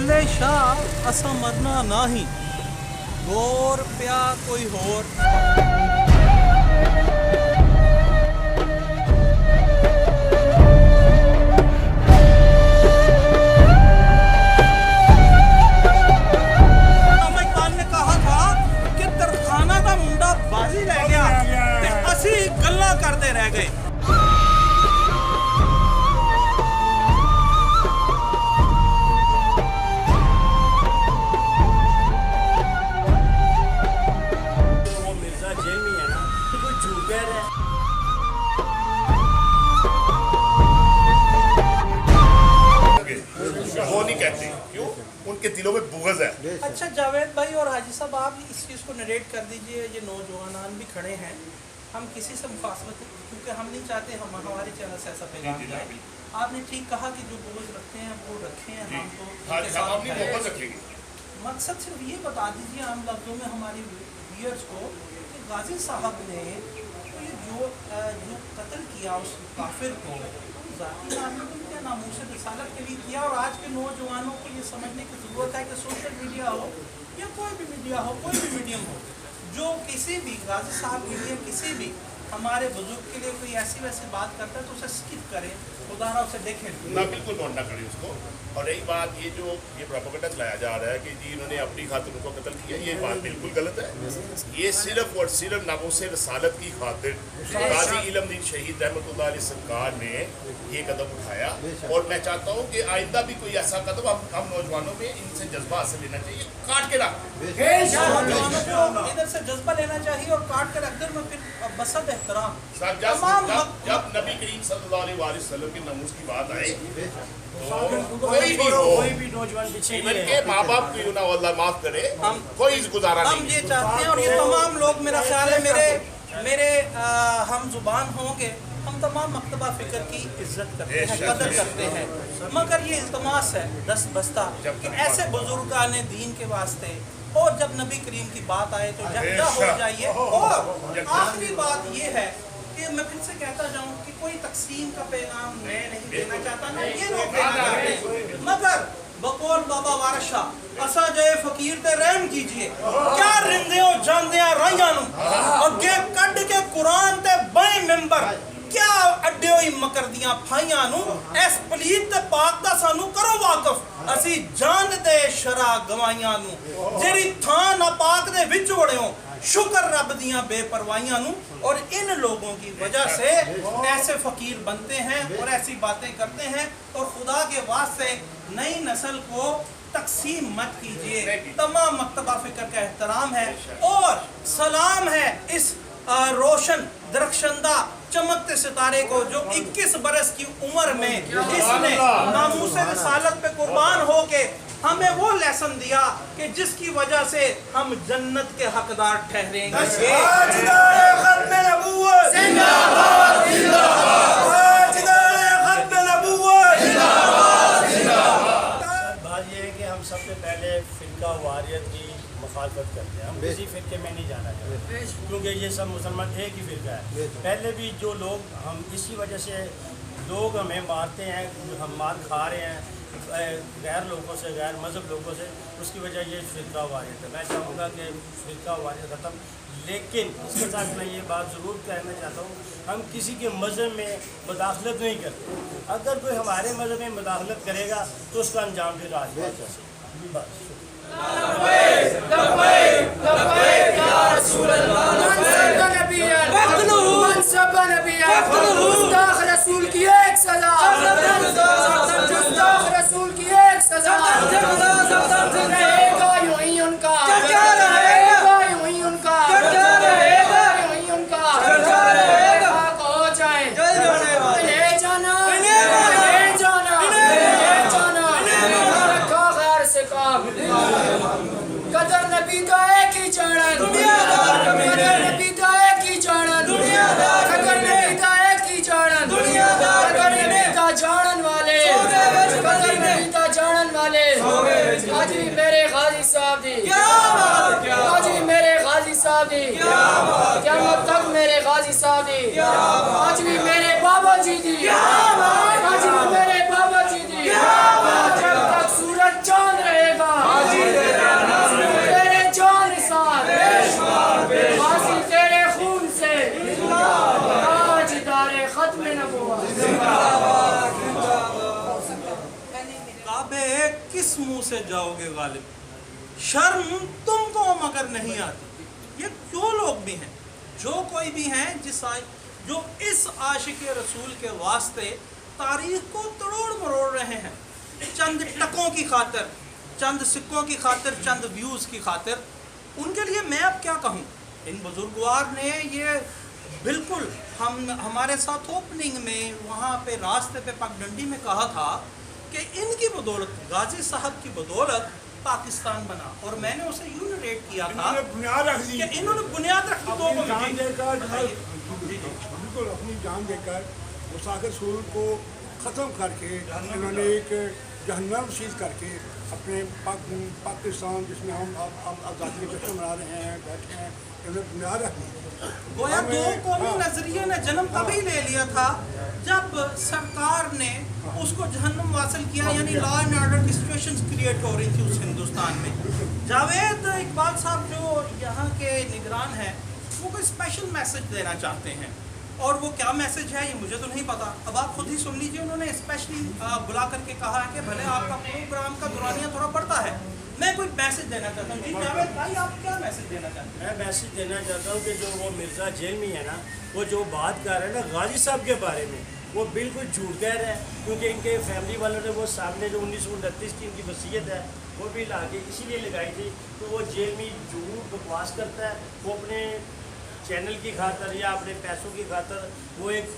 बुल्ले शाह असा मरना नाही, गोर प्या कोई होर। ने कहा था कि तरखाना का मुंडा बाजी रह गया ते असी गल्ला करते रह गए। वो नहीं कहते, क्यों? उनके दिलों में बुग़्ज़ है। अच्छा जावेद भाई और हाजी साहब, आप इस चीज़ को नरेट कर दीजिए। ये नौजवान भी खड़े हैं, हम किसी से मुखासमत, क्योंकि हम नहीं चाहते हम हमारे चैनल से ऐसा पैगाम जाए। आपने ठीक कहा कि जो बुग़्ज़ रखते हैं वो रखें, हम तो मकसद सिर्फ ये बता दीजिए आम लफ्ज़ों में हमारी व्यूअर्स को कि गाजी साहब ने जो कत्ल किया उस काफिर को ज़ाती नामूस रिसालत के लिए किया। और आज के नौजवानों को ये समझने की ज़रूरत है कि सोशल मीडिया हो या कोई भी मीडिया हो, कोई भी मीडियम हो, जो किसी भी गाजी साहब के लिए, किसी भी हमारे बुजुर्ग के लिए कोई ऐसी वैसी बात करता है तो उसे स्किप करें, खुदारा उसे देखें ना, बिल्कुल नोट ना करें उसको। और रही बात ये जो ये प्रोपेगेंडा चलाया जा रहा है कि जी इन्होंने अपनी खातिर उनको कत्ल किया, ये बात बिल्कुल गलत है। ये सिर्फ और सिर्फ नामूस रसालत की खातिर गाजी इल्मुद्दीन शहीद रहमतुल्लाह अलैह सरकार ने ये कदम उठाया। और मैं चाहता हूँ कि आइंदा भी कोई ऐसा कदम हम नौजवानों में इनसे जज्बा हासिल लेना चाहिए, काट के रख इधर से जज्बा लेना चाहिए और काट के रख देना। फिर बसद एहतराम जब नबी करीम सल्लल्लाहु अलैहि वसल्लम के नमूस की बात आए तो कोई भी नौजवान पीछे के माँ बाप को ना अल्लाह माफ करे, कोई गुजारा नहीं। हम ये चाहते हैं और ये तमाम लोग, मेरा ख्याल है मेरे हम जुबान होंगे, हम तमाम मकतबा फ़िक्र की इज्जत करते हैं, कदर करते हैं, मगर ये इल्तमास है दस बस्ता कि ऐसे बुजुर्गान दीन के वास्ते और जब नबी करीम की बात आए तो यकजा हो जाइए। और आखिरी बात ये है कि मैं फिर से कहता जाऊं कि कोई तकसीम का पैगाम मैं नहीं देना चाहता, ना ये लोग देना चाहते, मगर बकौल बाबा वारिस शाह असा जय फकीर ते रहम कीजिए, क्या रिंदे हो जांदे राइयां नूं अगे कढ के कुरान ते बाएं मिंबर, क्या अड्डे होई मकर दियां फाइयां नूं इस पलीत ते पाक दा सानू करो वाकफ। असी जान दे शरा गवाइयां नूं जेरी थां नापाक दे विच वड़ियो, शुक्र रब दियां बेपरवाहियां नूं। और इन लोगों की वजह से ऐसे फकीर बनते हैं और ऐसी बातें करते हैं। और खुदा के वास्ते नई नस्ल को तकसीम मत कीजिए। तमाम मकतबा फ़िक्र का एहतराम है और सलाम है इस रोशन दरख्शंदा चमकते सितारे को जो 21 बरस की उम्र में इसने नामूस रिसालत पे कुर्बान होके हमें वो लेसन दिया कि जिसकी वजह से हम जन्नत के हकदार ठहरेंगे। बात ये है कि हम सबसे पहले फ़िरका वारियत की मुखालफत करते हैं, हम किसी फ़िरके में नहीं जाना चाहते, क्योंकि ये सब मुसलमान एक ही फ़िरका है। पहले भी जो लोग हम इसी वजह से लोग हमें मारते हैं, हम मार खा रहे हैं गैर लोगों से, गैर मज़हब लोगों से, उसकी वजह ये फ़िरका वारियत है। मैं चाहूँगा कि फ़िरका वारियत ख़त्म, लेकिन इसके साथ मैं ये बात ज़रूर कहना चाहता हूँ, हम किसी के मज़हब में मुदाखलत नहीं करते। अगर कोई हमारे मज़हब में मुदाखलत करेगा तो उसका अंजाम फिर आज बस। रसूल की एक सजा, रसूल की एक सजा, रहेगा यूं ही उनका, रहेगा यूं ही उनका, रहेगा यूं ही उनका, हो जाए ले जाना, ले जाना, ले जाना, रखा गैर से काम, कदर नबी का एक ही चरण, कदर नबी का एक ही चरण, कदर नबी का एक ही चरण, कदर नबी का जानन वाले, कदर नबी का जानन वाले। आज भी मेरे गाजी साहब दी, आज भी मेरे गाजी साहब दी, क़यामत तक मेरे गाजी साहब दी, आज भी मेरे बाबा जी दी, आज भी मेरे बाबा जी दी, जब तक सूरज चांद रहे किस मुंह से जाओगे गालिब, शर्म तुमको मगर नहीं आती। ये क्यों लोग भी हैं, जो कोई भी हैं जो इस आशिक रसूल के वास्ते तारीख को तोड़ मरोड़ रहे हैं, चंद टकों की खातिर, चंद सिक्कों की खातिर, चंद व्यूज़ की खातिर। उनके लिए मैं अब क्या कहूँ। इन बुजुर्गवार ने ये बिल्कुल हमारे साथ ओपनिंग में वहाँ पे रास्ते पे पगडंडी में कहा था कि इनकी बदौलत, गाजी साहब की बदौलत पाकिस्तान बना। और मैंने उसे यूं नरेट किया था बुनियाद रख दी, कि इन्होंने बुनियाद रख दी। अपनी जान देकर, बिल्कुल अपनी जान देकर मुसाफिर रसूल को ख़त्म करके इन्होंने एक जहन्नम शीज करके अपने पाकिस्तान जिसमें हम आज़ादी के जश्न मना रहे हैं, बैठे हैं, इन्होंने बुनियाद रख दी। गोया दो कौमी नजरिए ने जन्म तभी ले लिया था जब सरकार ने उसको जहन्नुम वासिल किया, यानी लॉ एंड ऑर्डर की सिचुएशंस क्रिएट हो रही थी उस हिंदुस्तान में। जावेद इकबाल साहब जो यहाँ के निगरान हैं, वो कोई स्पेशल मैसेज देना चाहते हैं, और वो क्या मैसेज है ये मुझे तो नहीं पता। अब आप खुद ही सुन लीजिए। उन्होंने स्पेशली बुला करके कहा है कि भले आपका प्रोग्राम का दुरानिया थोड़ा बढ़ता है, मैं कोई मैसेज देना चाहता हूँ। जी जावेद भाई, आप क्या मैसेज देना चाहते हैं? मैं मैसेज देना चाहता हूँ कि जो वो मिर्ज़ा जेल में है ना, वो जो बात कर रहे हैं ना गाजी साहब के बारे में, वो बिल्कुल झूठ कह रहे हैं। क्योंकि इनके फैमिली वालों ने वो सामने जो 1929 की इनकी वसीयत है वो भी ला के इसीलिए लगाई थी। तो वो जेल में झूठ बकवास करता है, वो अपने चैनल की खातर या अपने पैसों की खातर वो एक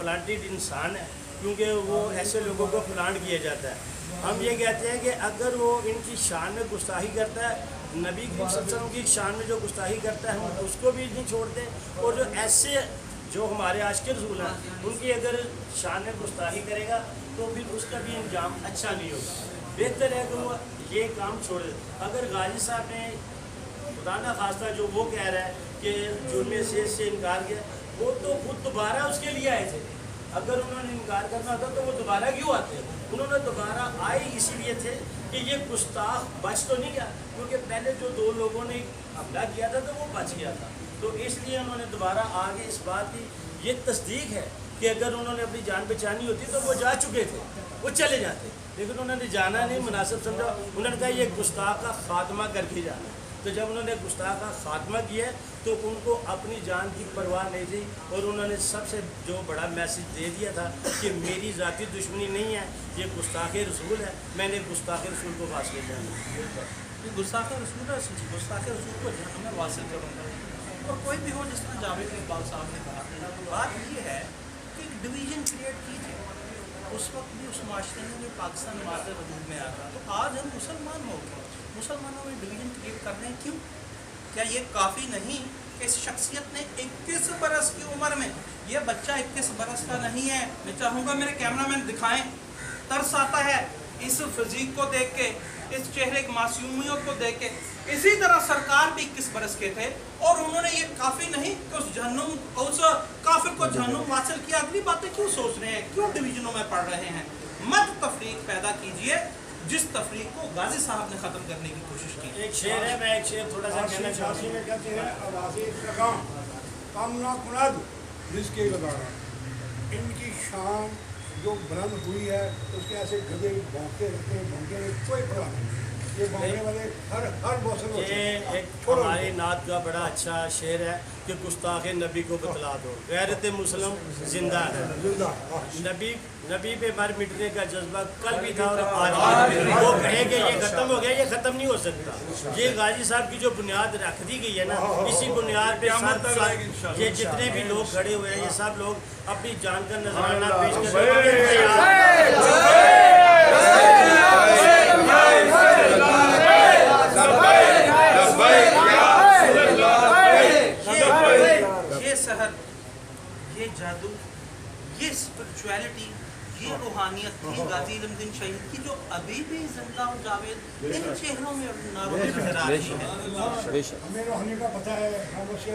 प्लांटेड इंसान है, क्योंकि वो ऐसे लोगों को प्लांट किया जाता है। हम ये कहते हैं कि अगर वो इनकी शान में गुस्ताखी करता है, नबी करीम सल्लल्लाहु अलैहि वसल्लम की शान में जो गुस्ताखी करता है, हम उसको भी नहीं छोड़ते। और जो ऐसे जो हमारे आशिक रसूल हैं, उनकी अगर शान में गुस्ताखी करेगा तो फिर उसका भी अंजाम अच्छा नहीं होगा। बेहतर है कि वो ये काम छोड़ दे। अगर गाजी साहब ने खुदा ना खास्ता जो वो कह रहा है कि जुर्म से इनकार किया, वो तो खुद दोबारा उसके लिए आए थे। अगर उन्होंने इनकार करना था तो वो दोबारा क्यों आते? उन्होंने दोबारा आए इसीलिए थे कि ये गुस्ताख बच तो नहीं गया, क्योंकि पहले जो दो लोगों ने हमला किया था तो वो बच गया था। तो इसलिए उन्होंने दोबारा आगे इस बात की ये तस्दीक है कि अगर उन्होंने अपनी जान बचानी होती तो वो जा चुके थे, वो चले जाते, लेकिन उन्होंने जाना नहीं, मुनासिब समझा। उन्होंने कहा ये गुस्ताख का खात्मा करके जाना। तो जब उन्होंने गुस्ताख का खात्मा किया तो उनको अपनी जान की परवाह नहीं थी, और उन्होंने सबसे जो बड़ा मैसेज दे दिया था कि मेरी ज़ाती दुश्मनी नहीं है, ये गुस्ताख रसूल है, मैंने गुस्ताख रसूल को वासिल करना। गुस्ताख रसूल है, गुस्ताख रसूल को मैं वासिल करूँगा। और कोई भी हो, जिस तरह जावेद इकबाल साहब ने कहा, बात ये है कि एक डिवीज़न क्रिएट की थी उस वक्त भी उस माशरे में भी पाकिस्तान माशरे वजूद में आ रहा। तो आज हम मुसलमान हो गए, मुसलमानों में डिवीज़न क्रिएट कर रहे हैं। क्यों? क्या ये काफ़ी नहीं कि इस शख्सियत ने 21 बरस की उम्र में, ये बच्चा 21 बरस का नहीं है, मैं चाहूँगा मेरे कैमरामैन दिखाएं, तरस आता है इस फिजिक को देख के, इस चेहरे की मासूमियत को देख के। इसी तरह सरकार भी 21 बरस के थे, और उन्होंने ये काफ़ी नहीं कि उस काफिर को जहन्नुम हासिल किया। अगली बातें क्यों सोच रहे हैं, क्यों डिवीजनों में पढ़ रहे हैं? मत तफरीक पैदा कीजिए जिस तफरीक को गाजी साहब ने ख़त्म करने की कोशिश की। एक शेर है, मैं एक शेर थोड़ा सा कहना चाहता हूँ। में कहते हैं आवाज़ लगाम कामना कुनाद जिसके लगाना। इनकी शान जो बुलंद हुई है उसके ऐसे गधे भौंकते रहते हैं, भौंकते रहते, कोई परवाह नहीं। ये भौंकने वाले हर मौसम में ये एक हमारी नात का बड़ा अच्छा शेर है कि गुस्ताख नबी को बतला दो, गैरत मुस्लिम जिंदा है। नबी पे मर मिटने का जज्बा कल भी था और आज भी। वो कहे कि ये ख़त्म हो गया, ये ख़त्म नहीं हो सकता। ये गाजी साहब की जो बुनियाद रख दी गई है ना, इसी बुनियाद पे ये जितने भी लोग खड़े हुए हैं, ये सब लोग अपनी जान का नजराना पेश ये सहर, ये जादू, ये स्पिरिचुअलिटी, ये रूहानियत थी गाजी इल्मुद्दीन शहीद की, जो अभी भी जिंदा और जावेद इन चेहरों में नजर आ रही है। हमें रोहनी का पता है, हम उसके